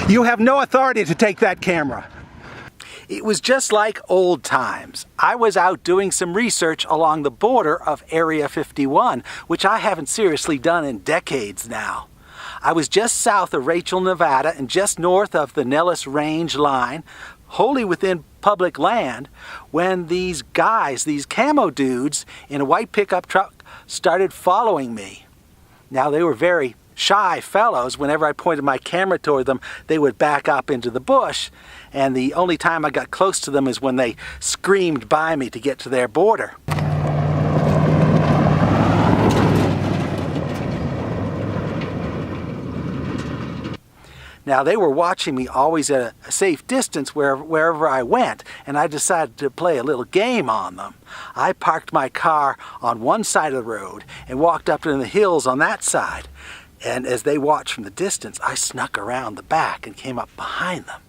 You have no authority to take that camera. It was just like old times. I was out doing some research along the border of Area 51, which I haven't seriously done in decades now. I was just south of Rachel, Nevada, and just north of the Nellis Range line, wholly within public land, when these guys, these camo dudes in a white pickup truck, started following me. Now, they were very shy fellows. Whenever I pointed my camera toward them, they would back up into the bush, and the only time I got close to them is when they screamed by me to get to their border. Now, they were watching me always at a safe distance wherever I went, and I decided to play a little game on them. I parked my car on one side of the road and walked up in the hills on that side. And as they watched from the distance, I snuck around the back and came up behind them.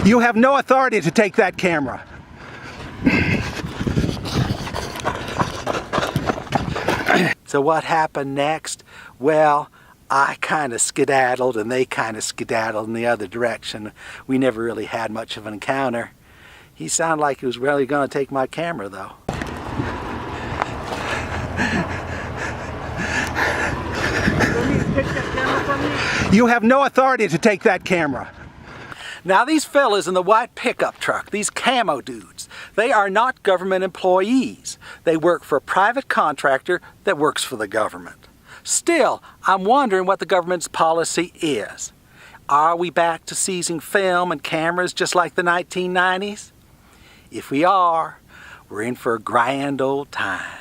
You have no authority to take that camera. So what happened next? Well, I kind of skedaddled and they kind of skedaddled in the other direction. We never really had much of an encounter. He sounded like he was really going to take my camera, though. You have no authority to take that camera. Now, these fellas in the white pickup truck, these camo dudes, they are not government employees. They work for a private contractor that works for the government. Still, I'm wondering what the government's policy is. Are we back to seizing film and cameras just like the 1990s? If we are, we're in for a grand old time.